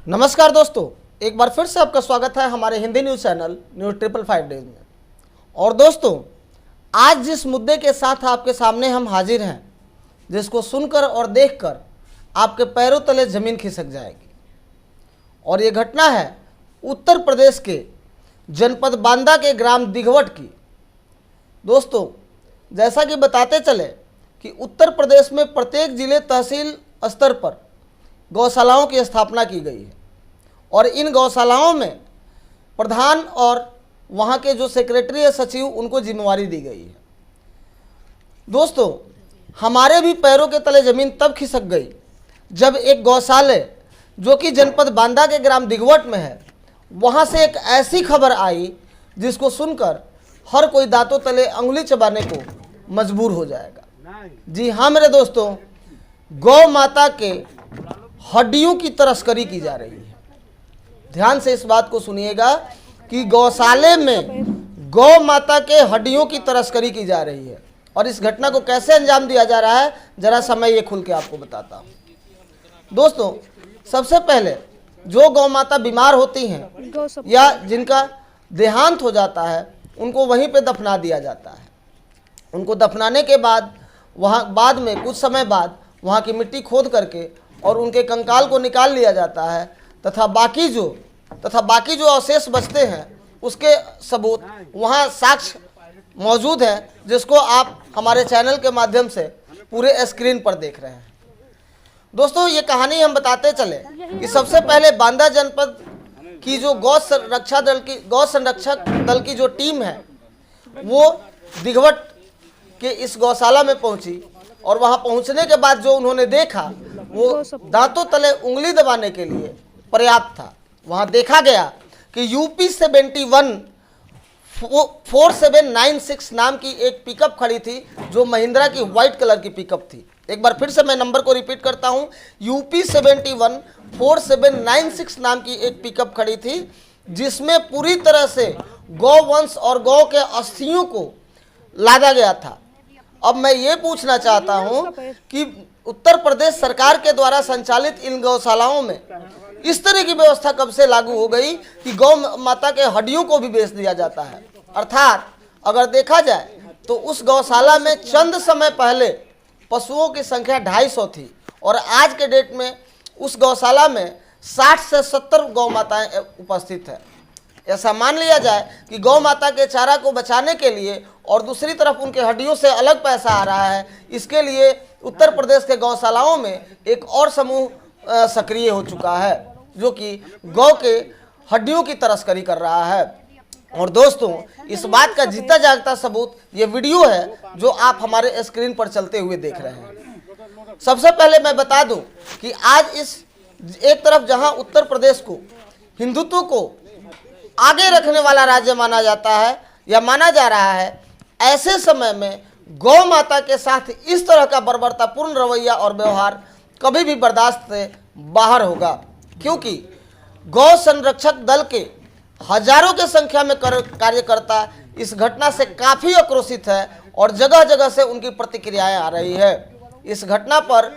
नमस्कार दोस्तों, एक बार फिर से आपका स्वागत है हमारे Hindi news channel news 555 days में। और दोस्तों, आज जिस मुद्दे के साथ आपके सामने हम हाजिर हैं, जिसको सुनकर और देखकर आपके पैरों तले ज़मीन खिसक जाएगी। और ये घटना है उत्तर प्रदेश के जनपद बांदा के ग्राम दिघवट की। दोस्तों, जैसा कि बताते चले कि उत्तर प्रदेश में प्रत्येक जिले तहसील स्तर पर गौशालाओं की स्थापना की गई है और इन गौशालाओं में प्रधान और वहाँ के जो सेक्रेटरी या सचिव उनको जिम्मेवारी दी गई है। दोस्तों, हमारे भी पैरों के तले ज़मीन तब खिसक गई जब एक गौशाले जो कि जनपद बांदा के ग्राम दिघवट में है, वहाँ से एक ऐसी खबर आई जिसको सुनकर हर कोई दांतों तले अंगुली चबाने को मजबूर हो जाएगा। जी हाँ मेरे दोस्तों, गौ माता के हड्डियों की तस्करी की जा रही है। ध्यान से इस बात को सुनिएगा कि गौशाले में गौ माता के हड्डियों की तस्करी की जा रही है। और इस घटना को कैसे अंजाम दिया जा रहा है, जरा सा मैं ये खुल के आपको बताता हूँ। दोस्तों, सबसे पहले जो गौ माता बीमार होती हैं या जिनका देहांत हो जाता है, उनको वहीं पे दफना दिया जाता है। उनको दफनाने के बाद वहाँ बाद में कुछ समय बाद वहाँ की मिट्टी खोद करके और उनके कंकाल को निकाल लिया जाता है तथा बाकी जो अवशेष बचते हैं उसके सबूत वहाँ साक्ष्य मौजूद हैं, जिसको आप हमारे चैनल के माध्यम से पूरे स्क्रीन पर देख रहे हैं। दोस्तों, ये कहानी हम बताते चले कि सबसे पहले बांदा जनपद की जो गौ संरक्षक दल की जो टीम है, वो दिघवट के इस गौशाला में पहुंची और वहां पहुंचने के बाद जो उन्होंने देखा वो दांतों तले उंगली दबाने के लिए पर्याप्त था। वहां देखा गया कि यूपी 71 4796 नाम की एक पिकअप खड़ी थी, जो महिंद्रा की व्हाइट कलर की पिकअप थी। एक बार फिर से मैं नंबर को रिपीट करता हूं, यूपी 71 4796 नाम की एक पिकअप खड़ी थी, जिसमें पूरी तरह से गौवंश और गौ के अस्थियों को लादा गया था। अब मैं ये पूछना चाहता हूं कि उत्तर प्रदेश सरकार के द्वारा संचालित इन गौशालाओं में इस तरह की व्यवस्था कब से लागू हो गई कि गौ माता के हड्डियों को भी बेच दिया जाता है। अर्थात अगर देखा जाए तो उस गौशाला में चंद समय पहले पशुओं की संख्या 250 थी और आज के डेट में उस गौशाला में 60 से 70 गौ माताएं उपस्थित है। ऐसा मान लिया जाए कि गौ माता के चारा को बचाने के लिए और दूसरी तरफ उनके हड्डियों से अलग पैसा आ रहा है। इसके लिए उत्तर प्रदेश के गौशालाओं में एक और समूह सक्रिय हो चुका है, जो कि गौ के हड्डियों की तस्करी कर रहा है। और दोस्तों, इस बात का जीता जागता सबूत ये वीडियो है जो आप हमारे स्क्रीन पर चलते हुए देख रहे हैं। सबसे पहले मैं बता दूं कि आज इस एक तरफ जहां उत्तर प्रदेश को हिंदुत्व को आगे रखने वाला राज्य माना जाता है या माना जा रहा है, ऐसे समय में गौ माता के साथ इस तरह का बर्बरतापूर्ण रवैया और व्यवहार कभी भी बर्दाश्त से बाहर होगा, क्योंकि गौ संरक्षक दल के हजारों के संख्या में कार्यकर्ता इस घटना से काफ़ी आक्रोशित है और जगह जगह से उनकी प्रतिक्रियाएं आ रही है। इस घटना पर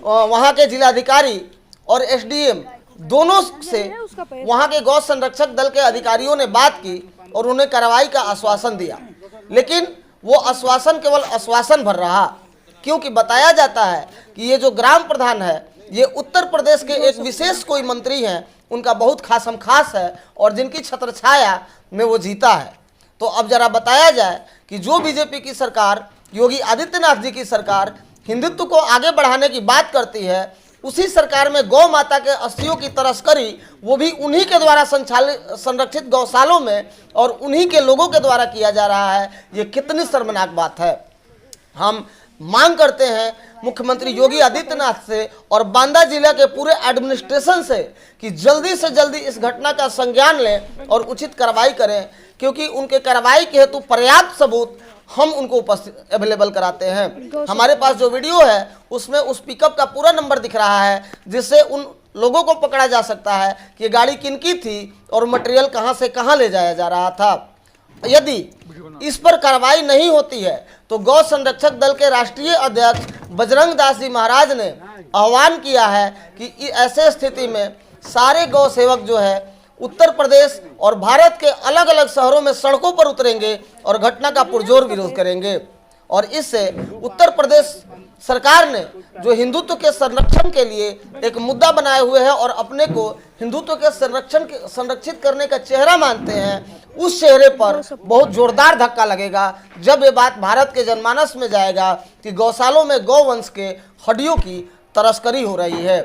वहाँ के जिलाधिकारी और एसडीएम दोनों से वहाँ के गौ संरक्षक दल के अधिकारियों ने बात की और उन्हें कार्रवाई का आश्वासन दिया, लेकिन वो आश्वासन केवल आश्वासन भर रहा, क्योंकि बताया जाता है कि ये जो ग्राम प्रधान है ये उत्तर प्रदेश के एक विशेष कोई मंत्री हैं, उनका बहुत खासम खास है और जिनकी छत्रछाया में वो जीता है। तो अब जरा बताया जाए कि जो बीजेपी की सरकार, योगी आदित्यनाथ जी की सरकार हिंदुत्व को आगे बढ़ाने की बात करती है, उसी सरकार में गौ माता के अस्थियों की तस्करी वो भी उन्हीं के द्वारा संरक्षित गौशालों में और उन्हीं के लोगों के द्वारा किया जा रहा है। ये कितनी शर्मनाक बात है। हम मांग करते हैं मुख्यमंत्री योगी आदित्यनाथ से और बांदा जिला के पूरे एडमिनिस्ट्रेशन से कि जल्दी से जल्दी इस घटना का संज्ञान लें और उचित कार्रवाई करें, क्योंकि उनके कार्रवाई के हेतु पर्याप्त सबूत हम उनको उपस्थित अवेलेबल कराते हैं। हमारे पास जो वीडियो है उसमें उस पिकअप का पूरा नंबर दिख रहा है, जिससे उन लोगों को पकड़ा जा सकता है कि ये गाड़ी किनकी थी और मटेरियल कहां से कहां ले जाया जा रहा था। यदि इस पर कार्रवाई नहीं होती है तो गौ संरक्षक दल के राष्ट्रीय अध्यक्ष बजरंग दास जी महाराज ने आह्वान किया है कि ऐसे स्थिति में सारे गौ सेवक जो है उत्तर प्रदेश और भारत के अलग अलग शहरों में सड़कों पर उतरेंगे और घटना का पुरजोर विरोध करेंगे। और इससे उत्तर प्रदेश सरकार ने जो हिंदुत्व के संरक्षण के लिए एक मुद्दा बनाए हुए है और अपने को हिंदुत्व के संरक्षित करने का चेहरा मानते हैं, उस चेहरे पर बहुत जोरदार धक्का लगेगा जब ये बात भारत के जनमानस में जाएगा कि गौशालों में गौवंश के हड्डियों की तस्करी हो रही है।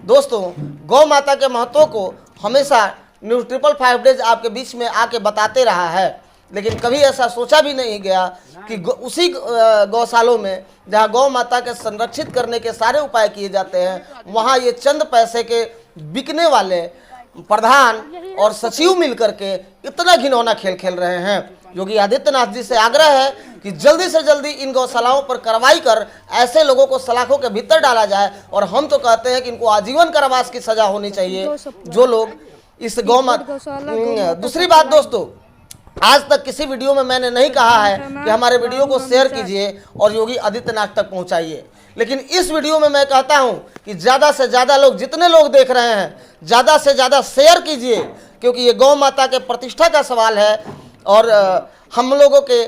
दोस्तों, गौ माता के महत्व को हमेशा न्यूज़ 555 डेज आपके बीच में आके बताते रहा है, लेकिन कभी ऐसा सोचा भी नहीं गया कि उसी गौशालों में जहां गौ माता के संरक्षित करने के सारे उपाय किए जाते हैं, वहां ये चंद पैसे के बिकने वाले प्रधान और सचिव मिलकर के इतना घिनौना खेल खेल रहे हैं। योगी आदित्यनाथ जी से आग्रह है कि जल्दी से जल्दी इन गौशालाओं पर कार्रवाई कर ऐसे लोगों को सलाखों के भीतर डाला जाए, और हम तो कहते हैं कि इनको आजीवन कारावास की सजा होनी चाहिए जो लोग इस गौ माता। दूसरी बात दोस्तों, आज तक किसी वीडियो में मैंने नहीं कहा है कि हमारे वीडियो को शेयर कीजिए और योगी आदित्यनाथ तक पहुंचाइए, लेकिन इस वीडियो में मैं कहता हूं कि ज़्यादा से ज़्यादा लोग, जितने लोग देख रहे हैं, ज़्यादा से ज़्यादा शेयर कीजिए, क्योंकि ये गौ माता के प्रतिष्ठा का सवाल है और हम लोगों के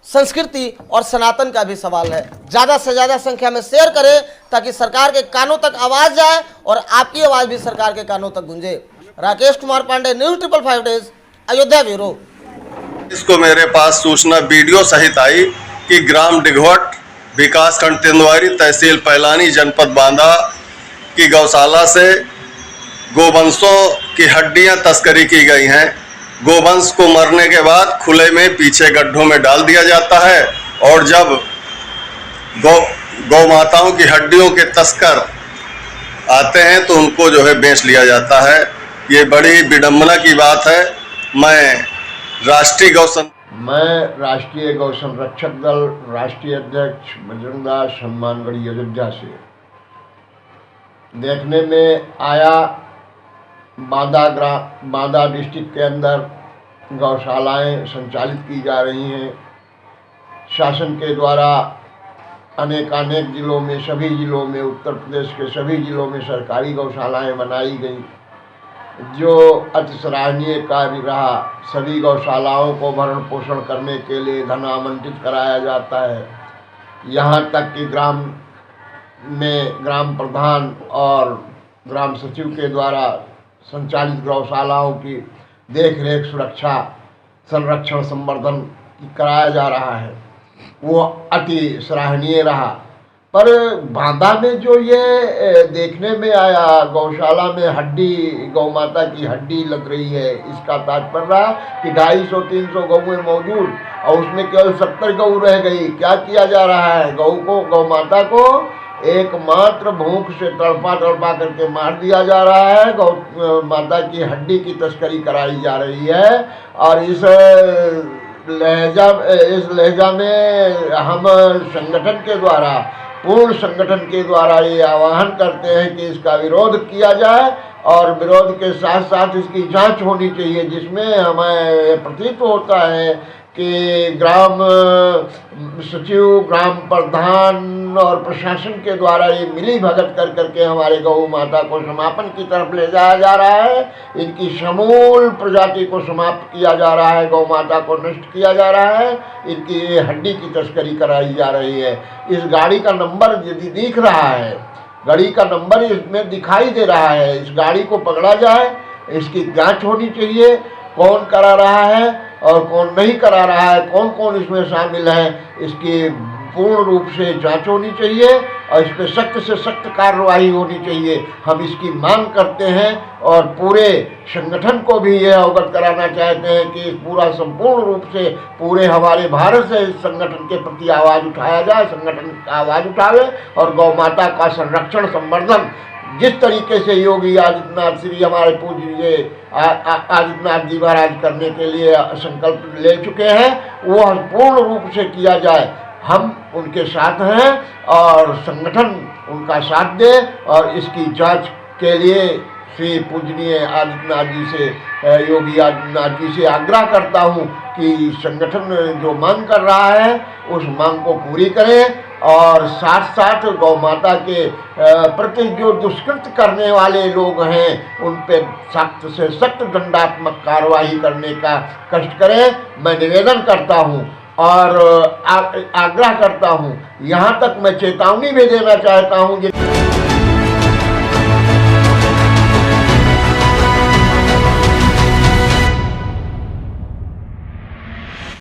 संस्कृति और सनातन का भी सवाल है। ज़्यादा से ज़्यादा संख्या में शेयर करें ताकि सरकार के कानों तक आवाज़ जाए और आपकी आवाज़ भी सरकार के कानों तक गूंजे। Rakesh Kumar Pandey, news 555 days, Ayodhya bureau. इसको मेरे पास सूचना वीडियो सहित आई कि ग्राम डिघवट, विकासखंड तेंदुआरी, तहसील पैलानी, जनपद बांदा की गौशाला से गोवंशों की हड्डियां तस्करी की गई हैं। गोवंश को मरने के बाद खुले में पीछे गड्ढों में डाल दिया जाता है और जब गौ माताओं की हड्डियों के तस्कर आते हैं तो उनको जो है बेच लिया जाता है। ये बड़ी विडंबना की बात है। मैं राष्ट्रीय गौ संरक्षक दल राष्ट्रीय अध्यक्ष बजरंग दास हनुमानगढ़ी अयोध्या से देखने में आया, बांदा डिस्ट्रिक्ट के अंदर गौशालाएं संचालित की जा रही हैं। शासन के द्वारा अनेक जिलों में, सभी जिलों में, उत्तर प्रदेश के सभी जिलों में सरकारी गौशालाएं बनाई गई, जो अति सराहनीय कार्य रहा। सभी गौशालाओं को भरण पोषण करने के लिए धन आवंटित कराया जाता है। यहाँ तक कि ग्राम प्रधान और ग्राम सचिव के द्वारा संचालित गौशालाओं की देखरेख, सुरक्षा, संरक्षण, संवर्धन कराया जा रहा है, वो अति सराहनीय रहा। पर बांदा में जो ये देखने में आया, गौशाला में हड्डी, गौ माता की हड्डी लग रही है, इसका तात्पर्य रहा कि 250-300 गौएं मौजूद और उसमें केवल 70 गौ रह गई। क्या किया जा रहा है? गौ माता को एकमात्र भूख से तड़पा करके मार दिया जा रहा है। गौ माता की हड्डी की तस्करी कराई जा रही है। और इस लहजा में हम पूर्ण संगठन के द्वारा ये आह्वान करते हैं कि इसका विरोध किया जाए और विरोध के साथ साथ इसकी जांच होनी चाहिए, जिसमें हमें प्रतीत होता है कि ग्राम सचिव, ग्राम प्रधान और प्रशासन के द्वारा ये मिली भगत कर करके हमारे गौ माता को समापन की तरफ ले जाया जा रहा है। इनकी समूल प्रजाति को समाप्त किया जा रहा है, गौ माता को नष्ट किया जा रहा है, इनकी हड्डी की तस्करी कराई जा रही है। इस गाड़ी का नंबर यदि दिख रहा है, गाड़ी का नंबर इसमें दिखाई दे रहा है, इस गाड़ी को पकड़ा जाए, इसकी जाँच होनी चाहिए, कौन करा रहा है और कौन नहीं करा रहा है, कौन कौन इसमें शामिल है, इसकी पूर्ण रूप से जांच होनी चाहिए और इस पर सख्त से सख्त कार्रवाई होनी चाहिए। हम इसकी मांग करते हैं और पूरे संगठन को भी यह अवगत कराना चाहते हैं कि पूरा संपूर्ण रूप से पूरे हमारे भारत से इस संगठन के प्रति आवाज़ उठाया जाए, संगठन आवाज़ उठावे और गौ माता का संरक्षण, संवर्धन जिस तरीके से योगी आदित्यनाथ श्री हमारे पूज्य आदित्यनाथ जी महाराज करने के लिए संकल्प ले चुके हैं, वो पूर्ण रूप से किया जाए। हम उनके साथ हैं और संगठन उनका साथ दे और इसकी जांच के लिए श्री पूजनीय आदित्यनाथ जी से, योगी आदित्यनाथ जी से आग्रह करता हूं कि संगठन जो मांग कर रहा है उस मांग को पूरी करें और साथ साथ गौ माता के प्रति जो दुष्कृत करने वाले लोग हैं उन पे सख्त से सख्त दंडात्मक कार्रवाई करने का कष्ट करें, मैं निवेदन करता हूँ और आग्रह करता हूँ। यहाँ तक मैं चेतावनी भी देना चाहता हूँ।